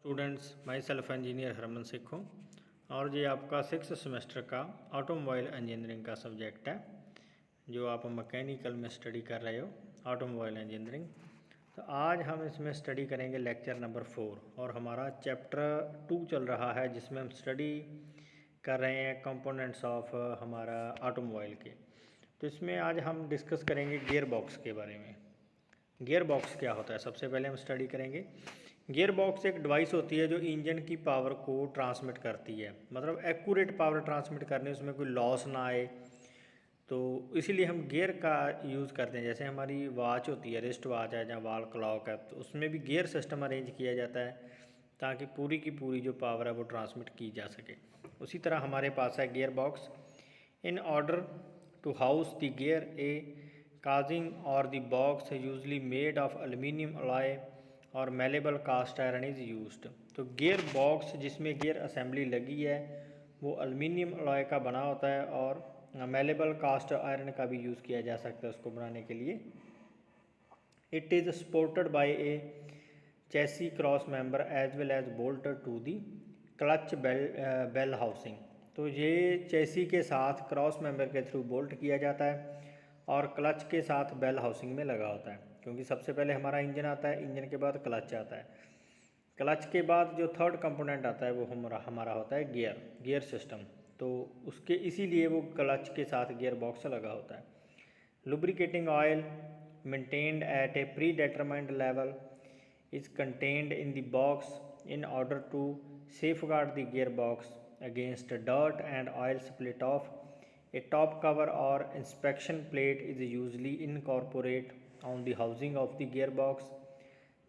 Students, myself engineer Harman Sikh हूँ और ये आपका 6th सेमेस्टर का ऑटोमोबाइल इंजीनियरिंग का सब्जेक्ट है जो आप मैकेनिकल में स्टडी कर रहे हो, ऑटोमोबाइल इंजीनियरिंग। तो आज हम इसमें स्टडी करेंगे लेक्चर नंबर 4 और हमारा चैप्टर 2 चल रहा है जिसमें हम स्टडी कर रहे हैं कंपोनेंट्स ऑफ हमारा ऑटोमोबाइल के। तो इसमें आज हम डिस्कस करेंगे गियर बॉक्स के बारे में। गियर बॉक्स क्या होता है सबसे पहले हम स्टडी करेंगे। गियर बॉक्स एक डिवाइस होती है जो इंजन की पावर को ट्रांसमिट करती है, मतलब एक्यूरेट पावर ट्रांसमिट करने, उसमें कोई लॉस ना आए। तो इसीलिए हम गियर का यूज़ करते हैं। जैसे हमारी वॉच होती है, रिस्ट वॉच है या वॉल क्लॉक है, तो उसमें भी गियर सिस्टम अरेंज किया जाता है ताकि पूरी की पूरी जो पावर है वो ट्रांसमिट की जा सके। उसी तरह हमारे पास है gear box. In order to house the gear a casing और the box usually made of aluminium alloy और malleable cast iron is used. तो गियर बॉक्स जिसमें गियर असेंबली लगी है वो एल्यूमिनियम अलॉय का बना होता है और मेलेबल कास्ट आयरन का भी यूज़ किया जा सकता है उसको बनाने के लिए। It is supported by a chassis cross member as well as bolted to the clutch bell housing. तो ये चैसी के साथ क्रॉस मेंबर के थ्रू बोल्ट किया जाता है और क्लच के साथ बेल हाउसिंग में लगा होता है, क्योंकि सबसे पहले हमारा इंजन आता है, इंजन के बाद क्लच आता है, क्लच के बाद जो थर्ड कंपोनेंट आता है वो हमारा होता है गियर सिस्टम। तो उसके इसीलिए वो क्लच के साथ गियर बॉक्स लगा होता है। Lubricating oil maintained eight A pre determined level is contained in the box in order to safeguard the gearbox against dirt and oil split off. A top cover or inspection plate is usually incorporated on the housing of the gearbox.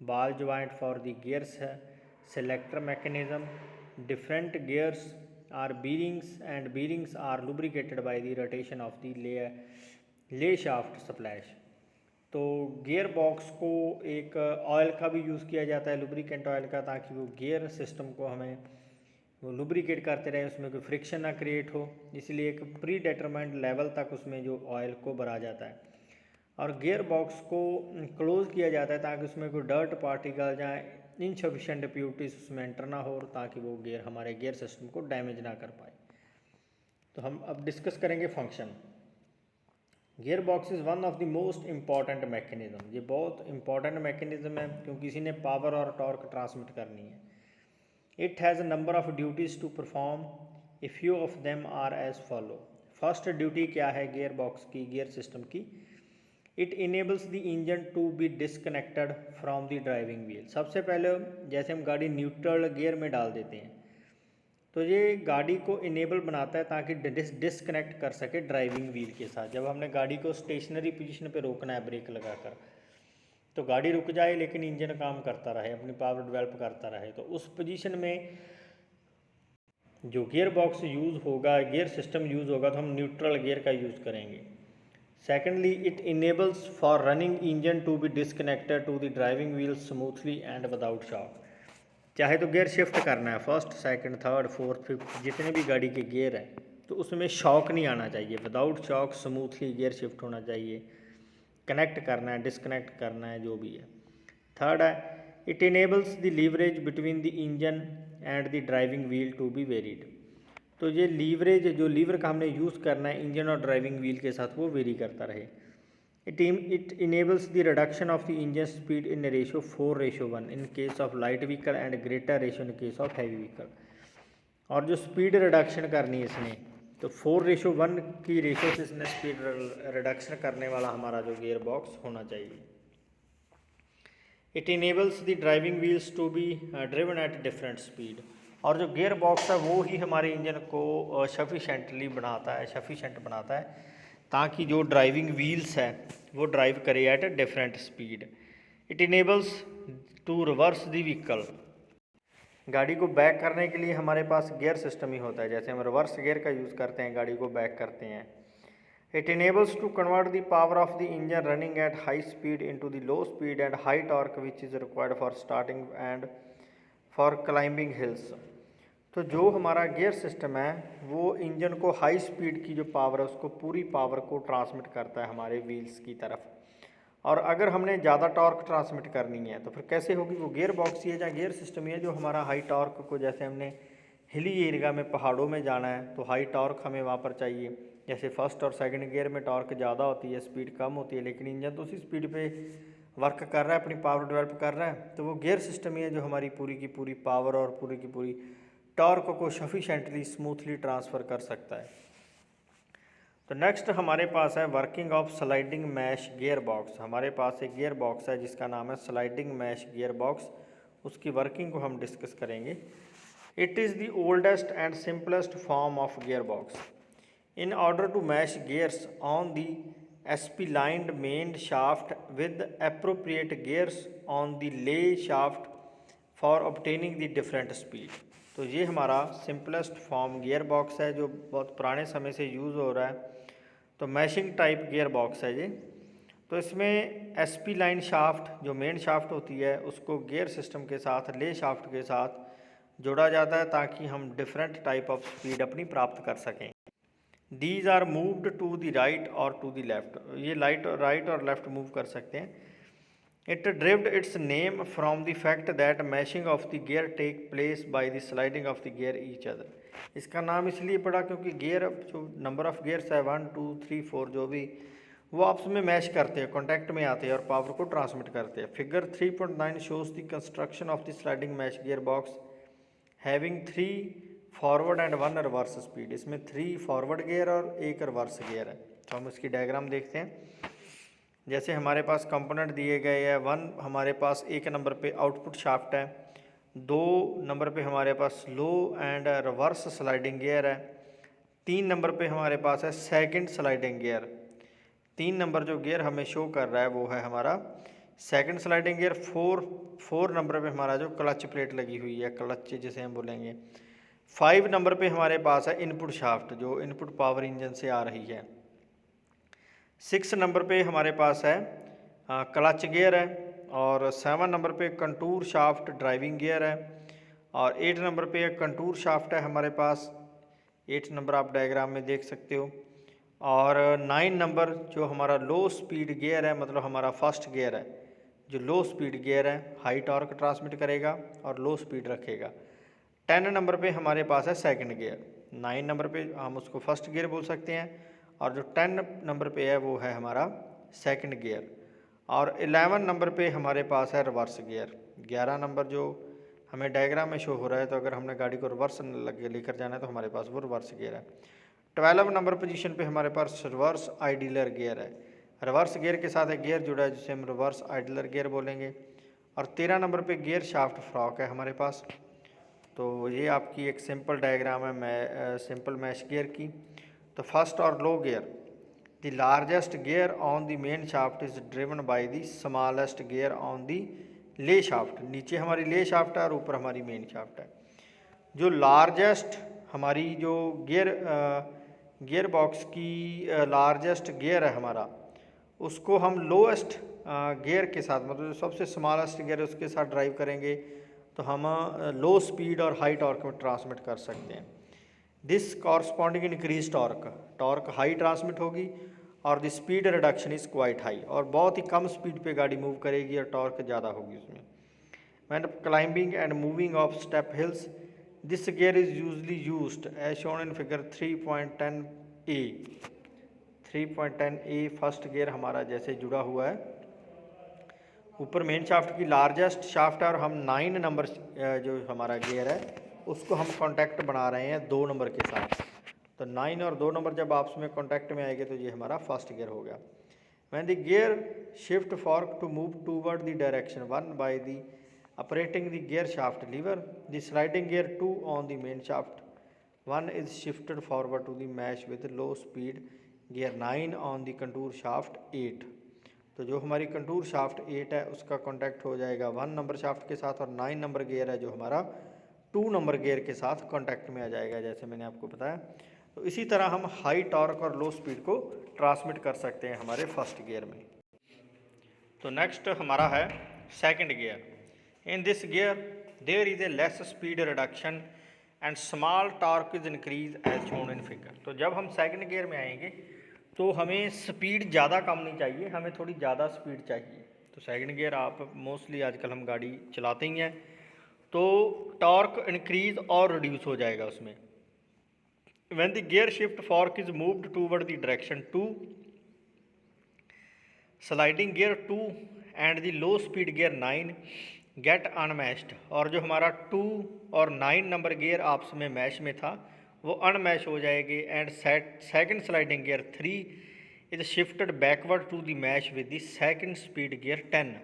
Ball joint for the gears selector mechanism. Different gears are bearings and bearings are lubricated by the rotation of the lay shaft splash. तो gear box को एक oil का भी use किया जाता है, lubricant oil का, ताकि वो गियर सिस्टम को हमें वो लुब्रिकेट करते रहे, उसमें कोई फ्रिक्शन ना क्रिएट हो। इसलिए एक प्री डिटरमाइंड लेवल तक उसमें जो ऑयल को भरा जाता है और गियर बॉक्स को क्लोज़ किया जाता है ताकि उसमें कोई डर्ट पार्टिकल या इनसफिशेंट इम्प्योरिटीज उसमें एंटर ना हो, ताकि वो हमारे गियर सिस्टम को डैमेज ना कर पाए। तो हम अब डिस्कस करेंगे function. Gear box is one of the most important mechanism. ये बहुत इंपॉर्टेंट मैकेनिज़्म है क्योंकि इसी ने पावर और टॉर्क ट्रांसमिट करनी है। It has a number of duties to perform. A few of them are as follow. First duty क्या है गियर बॉक्स की, गियर सिस्टम की? It enables the engine to be disconnected from the driving wheel. सबसे पहले जैसे हम गाड़ी neutral gear में डाल देते हैं तो ये गाड़ी को इनेबल बनाता है ताकि डिसकनेक्ट कर सके ड्राइविंग व्हील के साथ। जब हमने गाड़ी को स्टेशनरी पोजीशन पे रोकना है ब्रेक लगाकर, तो गाड़ी रुक जाए लेकिन इंजन काम करता रहे, अपनी पावर डेवलप करता रहे, तो उस पोजीशन में जो गियर बॉक्स यूज़ होगा, गियर सिस्टम यूज़ होगा, तो हम न्यूट्रल गियर का यूज़ करेंगे। Secondly, it enables for running engine to be disconnected to the driving wheel smoothly and without shock. चाहे तो गियर शिफ्ट करना है, first second third fourth fifth जितने भी गाड़ी के गियर हैं, तो उसमें शॉक नहीं आना चाहिए, without shock smoothly gear shift होना चाहिए। कनेक्ट करना है, डिसकनेक्ट करना है, जो भी है। थर्ड है, it enables the leverage between the engine and the driving wheel to be varied. तो ये लीवरेज, जो लीवर का हमने यूज़ करना है इंजन और ड्राइविंग व्हील के साथ, वो वेरी करता रहे। It enables the reduction of the engine speed in a ratio 4:1 in case of light vehicle and greater ratio in case of heavy vehicle। और जो स्पीड रिडक्शन करनी है इसने, तो 4:1 की रेशो से इसने स्पीड रिडक्शन करने वाला हमारा जो गियर बॉक्स होना चाहिए। It enables the driving wheels to be driven at different speed. और जो गियर बॉक्स है वो ही हमारे इंजन को सफिशेंट बनाता है ताकि जो ड्राइविंग व्हील्स है वो ड्राइव करे at different speed. It enables to reverse the vehicle. गाड़ी को बैक करने के लिए हमारे पास गियर सिस्टम ही होता है, जैसे हम रिवर्स गियर का यूज़ करते हैं, गाड़ी को बैक करते हैं। It enables to convert the power of the engine running at high speed into the low speed and high torque which is required for starting and for climbing hills. तो जो हमारा gear system है वो engine को high speed की जो power है उसको, पूरी पावर को ट्रांसमिट करता है हमारे व्हील्स की तरफ, और अगर हमने ज़्यादा टॉर्क ट्रांसमिट करनी है तो फिर कैसे होगी, वो गियर बॉक्स ही है या गियर सिस्टम ही है जो हमारा हाई टॉर्क को, जैसे हमने हिली एरिया में पहाड़ों में जाना है तो हाई टॉर्क हमें वहाँ पर चाहिए। जैसे फर्स्ट और सेकंड गियर में टॉर्क ज़्यादा होती है, स्पीड कम होती है, लेकिन इंजन तो उसी स्पीड पे वर्क कर रहा है, अपनी पावर डेवलप कर रहा है, तो वो गियर सिस्टम ही है जो हमारी पूरी की पूरी पावर और पूरी की पूरी टॉर्क को सफिशेंटली स्मूथली ट्रांसफ़र कर सकता है। तो नेक्स्ट हमारे पास है working of sliding mesh gear box. हमारे पास एक गियर बॉक्स है जिसका नाम है स्लाइडिंग मैश गियर बॉक्स, उसकी वर्किंग को हम डिस्कस करेंगे। It is the oldest and simplest form of gear box in order to mesh gears on the SP-lined main shaft with appropriate gears on the lay shaft for obtaining the different speed। तो ये हमारा simplest form gear box है जो बहुत पुराने समय से use हो रहा है। तो मैशिंग टाइप गियर बॉक्स है ये। तो इसमें SP लाइन शाफ्ट जो मेन शाफ्ट होती है उसको गियर सिस्टम के साथ ले शाफ्ट के साथ जोड़ा जाता है ताकि हम डिफरेंट टाइप ऑफ स्पीड अपनी प्राप्त कर सकें। These are moved to the right or to the left। ये राइट और लेफ्ट मूव कर सकते हैं। It derived its name from the fact that meshing of the gear take place by the sliding of the gear each other। इसका नाम इसलिए पड़ा क्योंकि गियर जो नंबर ऑफ गियर्स है 1 2 3 4 जो भी, वो आपस में मैश करते हैं, कॉन्टैक्ट में आते हैं और पावर को ट्रांसमिट करते हैं। Figure 3.9 shows the construction of the sliding mesh gear box having 3 forward and 1 reverse speed. इसमें 3 फॉरवर्ड गियर और 1 रिवर्स गियर है। तो हम इसकी डायग्राम देखते हैं। जैसे हमारे पास कंपोनेंट दिए गए हैं, 1 हमारे पास 1 नंबर पे आउटपुट शाफ्ट है, 2 नंबर पे हमारे पास लो एंड रिवर्स स्लाइडिंग गियर है, 3 नंबर पे हमारे पास है सेकंड स्लाइडिंग गियर। 3 नंबर जो गियर हमें शो कर रहा है वो है हमारा सेकंड स्लाइडिंग गियर। 4 नंबर पे हमारा जो क्लच प्लेट लगी हुई है, क्लच जिसे हम बोलेंगे। 5 नंबर पे हमारे पास है इनपुट शाफ्ट जो इनपुट पावर इंजन से आ रही है। 6 नंबर पे हमारे पास है क्लच गियर है, और 7 नंबर पे कंटूर शाफ्ट ड्राइविंग गियर है, और 8 नंबर पे कंटूर शाफ्ट है हमारे पास। 8 नंबर आप डायग्राम में देख सकते हो। और 9 नंबर जो हमारा लो स्पीड गियर है, मतलब हमारा फर्स्ट गियर है, जो लो स्पीड गियर है, हाई टॉर्क ट्रांसमिट करेगा और लो स्पीड रखेगा। 10 नंबर पे हमारे पास है सेकंड गियर। 9 नंबर पे हम उसको फर्स्ट गियर बोल सकते हैं, और जो 10 नंबर पे है वो है हमारा सेकंड गियर। और 11 नंबर पे हमारे पास है रिवर्स गियर। 11 नंबर जो हमें डायग्राम में शो हो रहा है, तो अगर हमने गाड़ी को रिवर्स लेकर जाना है तो हमारे पास वो रिवर्स गियर है। 12 नंबर पोजीशन पे हमारे पास रिवर्स आइडिलर गियर है। रिवर्स गियर के साथ एक गियर जुड़ा है जिसे हम रिवर्स आइडिलर गियर बोलेंगे। और 13 नंबर पे गियर शाफ्ट फ्रॉक है हमारे पास। तो ये आपकी एक सिंपल डायग्राम है सिंपल मैश गियर की। तो फर्स्ट और लो gear, the largest gear on the main shaft is driven by the smallest gear on the lay shaft. नीचे हमारी ले शाफ्ट है और ऊपर हमारी मेन शाफ्ट है। जो लार्जेस्ट हमारी जो गियर बॉक्स की लार्जेस्ट गियर है हमारा, उसको हम लोएस्ट गियर के साथ, मतलब सबसे स्मॉलेस्ट गियर है उसके साथ ड्राइव करेंगे तो हम लो स्पीड और हाई टॉर्क में ट्रांसमिट कर सकते हैं। This corresponding increase torque high transmit होगी और the speed reduction is quite high, और बहुत ही कम स्पीड पे गाड़ी मूव करेगी और टॉर्क ज़्यादा होगी उसमें। When climbing and moving of step hills this gear is usually used as shown in figure 3.10A। 3.10A first gear हमारा जैसे जुड़ा हुआ है, ऊपर मेन शाफ्ट की लार्जेस्ट शाफ्ट है, और हम 9 नंबर जो हमारा गियर है उसको हम कॉन्टैक्ट बना रहे हैं 2 नंबर के साथ। तो 9 और 2 नंबर जब आपस में कॉन्टैक्ट में आएंगे तो ये हमारा फर्स्ट गियर हो गया। When the gear shift fork to move toward the direction 1 by the operating the gear shaft lever, the sliding gear 2 on the main shaft 1 is shifted forward to the mesh with low speed gear 9 on the contour shaft 8। तो जो हमारी contour shaft 8 है उसका contact हो जाएगा 1 number shaft के साथ, और 9 नंबर गियर है जो हमारा 2 नंबर गियर के साथ कांटेक्ट में आ जाएगा, जैसे मैंने आपको बताया। तो इसी तरह हम हाई टॉर्क और लो स्पीड को ट्रांसमिट कर सकते हैं हमारे फर्स्ट गियर में। तो नेक्स्ट हमारा है second gear. In this gear there is a less speed reduction and small torque is increase as shown in figure. तो जब हम सेकंड गियर में आएंगे तो हमें स्पीड ज़्यादा कम नहीं चाहिए, हमें थोड़ी ज़्यादा स्पीड चाहिए। तो सेकंड गियर आप मोस्टली आजकल हम गाड़ी चलाते ही हैं, तो टॉर्क इंक्रीज और रिड्यूस हो जाएगा उसमें। When the gear shift fork is moved toward the direction 2, sliding gear 2 and the low speed gear 9 get unmatched, और जो हमारा 2 और 9 नंबर गियर आपस में मैच में था वो अनमैच हो जाएगी। And second sliding gear 3 is shifted backward to the match with the second speed gear 10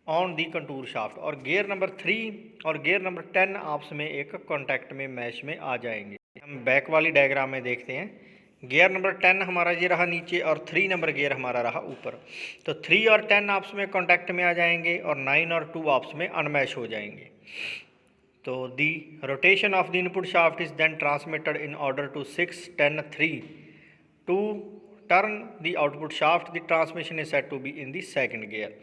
on the counter shaft, और गियर नंबर 3 और गियर नंबर 10 आपस में एक कॉन्टैक्ट में मैच में आ जाएंगे। हम बैक वाली डायग्राम में देखते हैं, गियर नंबर 10 हमारा ये रहा नीचे और 3 नंबर गियर हमारा रहा ऊपर। तो 3 और 10 आपस में कॉन्टैक्ट में आ जाएंगे और 9 और 2 आपस में अनमैच हो जाएंगे। तो the rotation of the input shaft is then transmitted in order to 6, 10, 3 to turn the output shaft, the transmission is set to be in the second gear.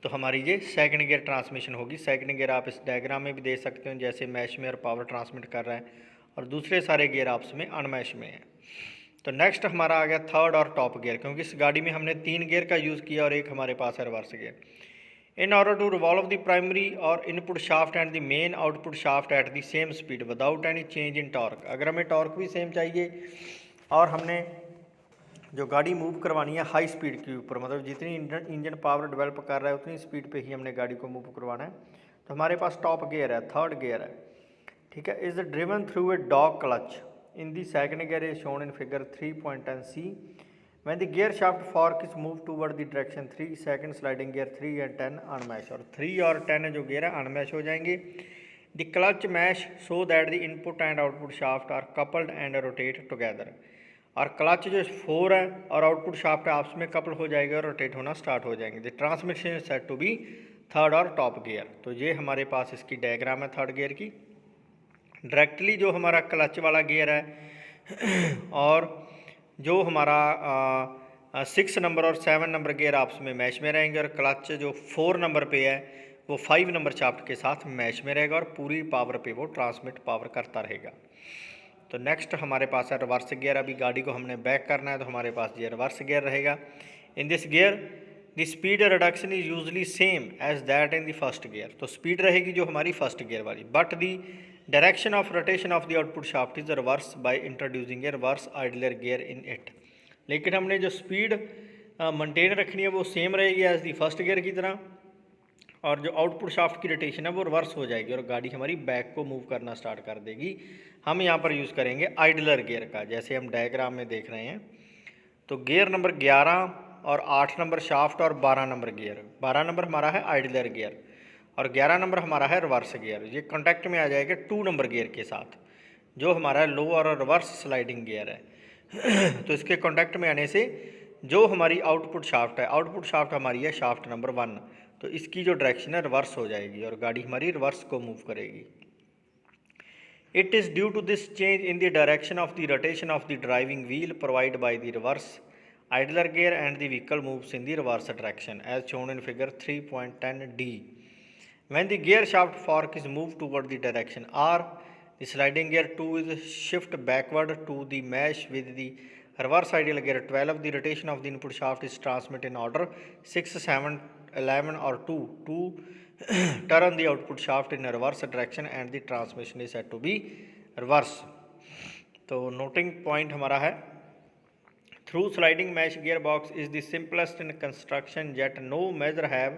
तो हमारी ये सेकंड गियर ट्रांसमिशन होगी। Second gear आप इस diagram में भी देख सकते हो, जैसे मैच में और पावर ट्रांसमिट कर रहा है और दूसरे सारे गियर आपस में अनमैच में हैं। तो नेक्स्ट हमारा आ गया थर्ड और टॉप गियर, क्योंकि इस गाड़ी में हमने 3 गियर का यूज़ किया और एक हमारे पास है reverse gear. In order to revolve the primary और input shaft and the main output shaft at the same speed without any change in torque. अगर हमें टॉर्क भी सेम चाहिए और हमने जो गाड़ी मूव करवानी है हाई स्पीड के ऊपर, मतलब जितनी इंजन पावर डेवलप कर रहा है उतनी स्पीड पे ही हमने गाड़ी को मूव करवाना है, तो हमारे पास टॉप गियर है, थर्ड गियर है, ठीक है। Is driven through a dog clutch in the second gear is shown in figure 3.10c। When the gear shaft fork is move toward the direction 3, second sliding gear 3 and 10 unmatch, और 3 और 10 जो gear है unmatch हो जाएंगे। The clutch mesh so that the input and output shaft are coupled and rotate together, और clutch जो 4 है और आउटपुट शाफ्ट आपस में कपल हो जाएगा और रोटेट होना स्टार्ट हो जाएंगे। The transmission is set to be third और टॉप गियर। तो ये हमारे पास इसकी डायग्राम है थर्ड गियर की। डायरेक्टली जो हमारा क्लच वाला गियर है और जो हमारा 6 नंबर और 7 नंबर गियर आपस में मैच में रहेंगे, और क्लच जो 4 नंबर पे है वो 5 नंबर शाफ्ट के साथ मैच में रहेगा और पूरी पावर पे वो ट्रांसमिट पावर करता रहेगा। तो नेक्स्ट हमारे पास है रिवर्स गियर। अभी गाड़ी को हमने बैक करना है तो हमारे पास ये रिवर्स गियर रहेगा। In this gear the speed reduction is usually same as that in the first gear. तो स्पीड रहेगी जो हमारी फर्स्ट गियर वाली, but the direction of rotation of the output shaft is reverse by introducing a reverse idler gear in it. लेकिन हमने जो speed maintain रखनी है वो सेम रहेगी एज दी फर्स्ट गियर की तरह, और जो आउटपुट शाफ्ट की रोटेशन है वो रिवर्स हो जाएगी और गाड़ी हमारी बैक को मूव करना स्टार्ट कर देगी। हम यहाँ पर यूज़ करेंगे आइडलर गियर का, जैसे हम डायग्राम में देख रहे हैं। तो गियर नंबर 11 और 8 नंबर शाफ्ट और 12 नंबर गियर, 12 नंबर हमारा है आइडलर गियर और 11 नंबर हमारा है रिवर्स गियर। ये कॉन्टैक्ट में आ जाएगा 2 नंबर गियर के साथ, जो हमारा लोअर और रिवर्स स्लाइडिंग गियर है। तो इसके कॉन्टैक्ट में आने से जो हमारी आउटपुट शाफ्ट है, आउटपुट शाफ्ट हमारी है शाफ्ट नंबर 1, तो इसकी जो डायरेक्शन है रिवर्स हो जाएगी और गाड़ी हमारी रिवर्स को मूव करेगी। It is due to this change in the direction of the rotation of the driving wheel provide by the reverse idler gear and the vehicle moves in the reverse direction as shown in figure 3.10d. When the gear shaft fork is moved toward the direction R, the sliding gear 2 is shift backward to the mesh with the reverse idler gear 12. The rotation of the input shaft is transmitted in order 6, 7, 11 or 2 to turn the output shaft in a reverse direction and the transmission is said to be reverse. तो noting point हमारा है, through sliding mesh gearbox is the simplest in construction, yet no measure have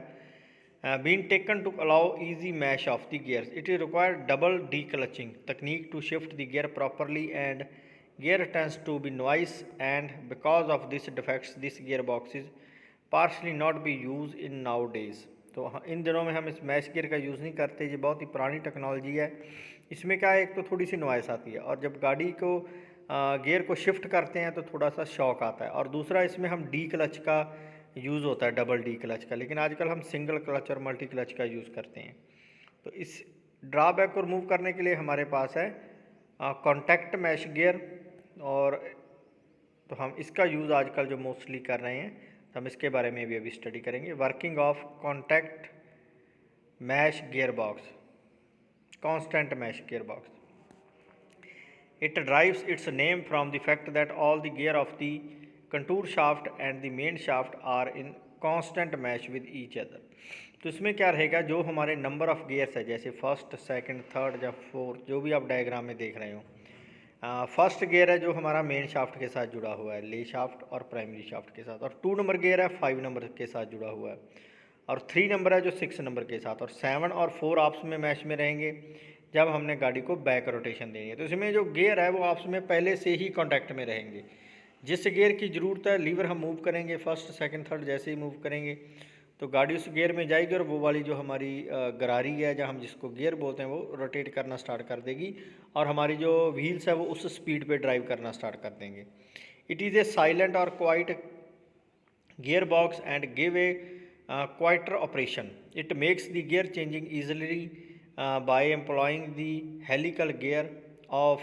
been taken to allow easy mesh of the gears. It is required double declutching technique to shift the gear properly and gear tends to be noise, and because of this defects this gearbox is partially not be used in nowadays. तो इन दिनों में हम इस mash gear का use नहीं करते, ये बहुत ही पुरानी टेक्नोलॉजी है। इसमें क्या है, एक तो थोड़ी सी नॉइस आती है और जब गाड़ी को गियर को शिफ्ट करते हैं तो थोड़ा सा शॉक आता है, और दूसरा इसमें हम डी क्लच का यूज़ होता है, डबल डी क्लच का, लेकिन आजकल हम सिंगल क्लच और मल्टी क्लच का यूज़ करते हैं। तो इस ड्रॉबैक को रिमूव करने के लिए हमारे पास है कॉन्टैक्ट मैश गियर, और तो हम इसका यूज़ आजकल जो मोस्टली कर रहे हैं, तो हम इसके बारे में भी अभी स्टडी करेंगे। Working of contact mesh gear box, constant mesh gear box. It derives its name from the fact that all the gear of the counter shaft and the main shaft are in constant match with each other. तो इसमें क्या रहेगा, जो हमारे number of gears है, जैसे first, second, third या fourth, जो भी आप डायग्राम में देख रहे हो, फर्स्ट गियर है जो हमारा मेन शाफ्ट के साथ जुड़ा हुआ है, ले शाफ्ट और प्राइमरी शाफ्ट के साथ, और 2 नंबर गियर है 5 नंबर के साथ जुड़ा हुआ है, और 3 नंबर है जो 6 नंबर के साथ, और 7 और 4 आपस में मैच में रहेंगे जब हमने गाड़ी को बैक रोटेशन देनी है। तो इसमें जो गियर है वो आपस में पहले से ही कांटेक्ट में रहेंगे। जिस गियर की ज़रूरत है लीवर हम मूव करेंगे, फर्स्ट सेकंड थर्ड जैसे ही मूव करेंगे तो गाड़ी उस गियर में जाएगी, और वो वाली जो हमारी गरारी है, जहाँ हम जिसको गियर बोलते हैं, वो रोटेट करना स्टार्ट कर देगी, और हमारी जो व्हील्स है वो उस स्पीड पे ड्राइव करना स्टार्ट कर देंगे। इट इज़ ए साइलेंट और quiet gear box and give a quieter operation. It makes the gear changing easily by employing the helical gear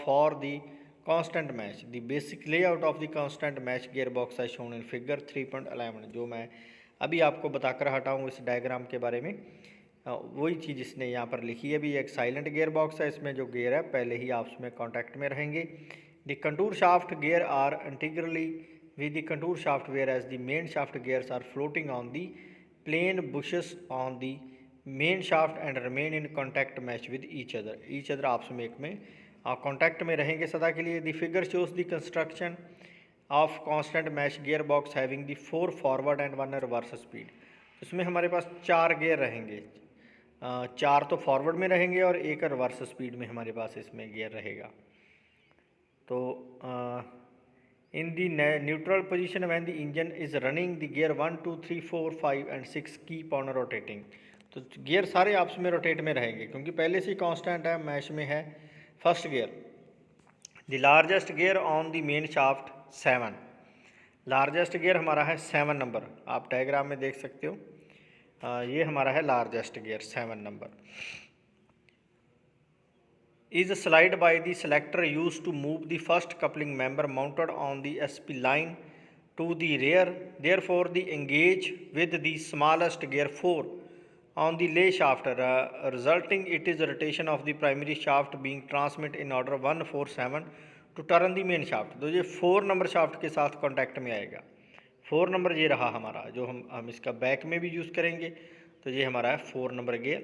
for the constant match. The basic layout of the constant match gearbox is shown in figure 3.11, जो मैं अभी आपको बताकर हटा हूँ इस diagram के बारे में। वही चीज़ इसने यहाँ पर लिखी है। भी एक साइलेंट गियर बॉक्स है, इसमें जो गियर है पहले ही आपस में कॉन्टैक्ट में रहेंगे। The contour shaft gear are integrally with the contour shaft whereas the main shaft gears are floating on the plain bushes on the main shaft and remain in contact match with each other आपस में एक में contact में रहेंगे सदा के लिए। The figure shows the construction of constant match gear box having the 4 forward and 1 reverse speed. इसमें हमारे पास 4 गियर रहेंगे, 4 तो फॉरवर्ड में रहेंगे और 1 रिवर्स स्पीड में हमारे पास इसमें गियर रहेगा। तो in the neutral position when the engine is running the gear 1 2 3 4 5 and 6 keep on rotating. तो गियर सारे आपस में रोटेट में रहेंगे क्योंकि पहले से ही कांस्टेंट है, मैच में है। First gear, the largest gear on the main shaft 7, largest gear हमारा है 7 नंबर, आप डायग्राम में देख सकते हो। ये हमारा है largest gear 7 number. Is slide by the selector use to move the first coupling member mounted on the spline to the rear, therefore the engage with the smallest gear 4 on the lay shaft, resulting it is rotation of the primary shaft being transmit in order 1 4 7 to turn the main shaft। तो ये 4 number shaft के साथ contact में आएगा। 4 number ये रहा हमारा, जो हम इसका बैक में भी यूज़ करेंगे। तो ये हमारा है 4 नंबर गियर।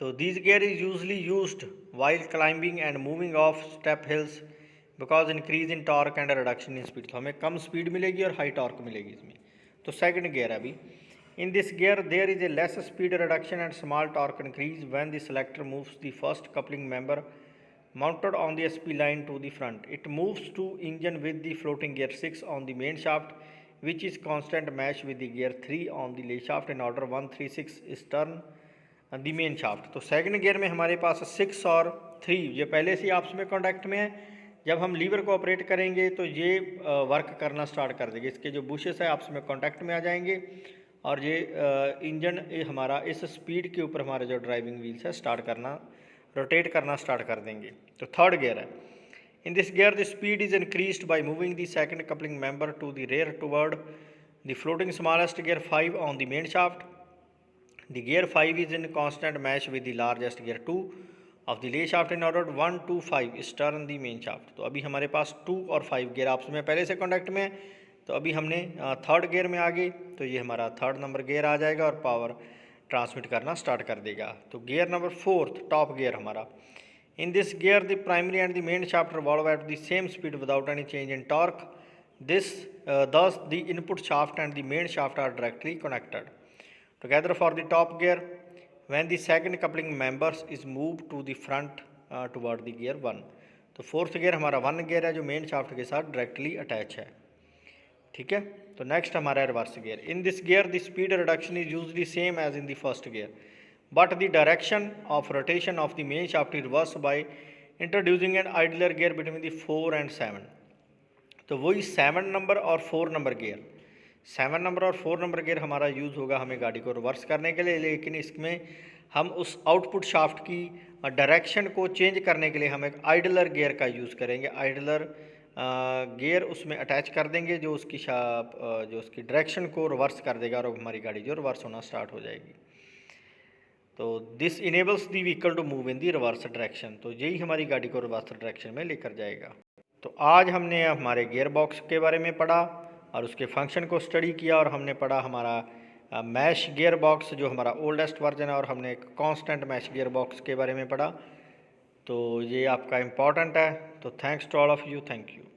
तो this gear is usually used while climbing and moving of step hills because increase in torque and reduction in speed. तो हमें कम स्पीड मिलेगी और हाई टॉर्क मिलेगी इसमें। तो सेकंड गियर है अभी। In this gear, there is a less speed reduction and small torque increase when the selector moves the first coupling member mounted on the SP line to the front. It moves to engine with the floating gear 6 on the main shaft, which is constant match with the gear 3 on the lay shaft in order 1 3 6 is turn the main shaft। तो second gear में हमारे पास 6 और 3 ये पहले से ही आपस में contact में है। जब हम लीवर को ऑपरेट करेंगे तो ये वर्क करना स्टार्ट कर देंगे। इसके जो बुशेस है आपस में कॉन्टैक्ट में आ जाएंगे और ये इंजन हमारा इस स्पीड के ऊपर हमारे जो ड्राइविंग व्हील्स है स्टार्ट करना, रोटेट करना स्टार्ट कर देंगे। तो थर्ड गियर है। In this gear the speed is increased by moving the second coupling member to the rear toward the floating smallest gear 5 on the main shaft. The gear 5 is in constant match with the largest gear 2 of the lay shaft in order 1 2 5 is turn the main shaft. तो अभी हमारे पास 2 और 5 gear आपस में पहले से contact में है। तो अभी हमने थर्ड गियर में आ गए तो ये हमारा थर्ड नंबर गियर आ जाएगा और पावर ट्रांसमिट करना स्टार्ट कर देगा। तो गियर नंबर 4 टॉप गियर हमारा। In this gear the primary and the main shaft revolve at the same speed without any change in torque. This thus the input shaft and the main shaft are directly connected together for the top gear when the second coupling members is move to the front toward the gear 1। तो fourth gear हमारा 1 gear है जो main shaft के साथ directly attach है। ठीक है। तो नेक्स्ट हमारा reverse gear. In this gear the speed reduction is usually same as in the first gear but the direction of rotation of the main shaft is reverse by introducing an idler gear between the 4 and 7। तो वही 7 number और 4 number gear, 7 number और 4 number gear हमारा use होगा हमें गाड़ी को reverse करने के लिए, लेकिन इसमें हम उस आउटपुट शाफ्ट की डायरेक्शन को चेंज करने के लिए हम एक आइडलर गियर का यूज़ करेंगे। आइडलर गियर उसमें अटैच कर देंगे जो उसकी डायरेक्शन को रिवर्स कर देगा और हमारी गाड़ी जो रिवर्स होना स्टार्ट हो जाएगी। तो this enables the vehicle to move in the reverse direction. तो यही हमारी गाड़ी को रिवर्स डायरेक्शन में लेकर जाएगा। तो आज हमने हमारे गियर बॉक्स के बारे में पढ़ा और उसके फंक्शन को स्टडी किया, और हमने पढ़ा हमारा मैश गियर बॉक्स जो हमारा ओल्डेस्ट वर्जन है, और हमने एक कांस्टेंट मैश गियर बॉक्स के बारे में पढ़ा। तो ये आपका इम्पॉर्टेंट है। तो thanks to all of you, thank you.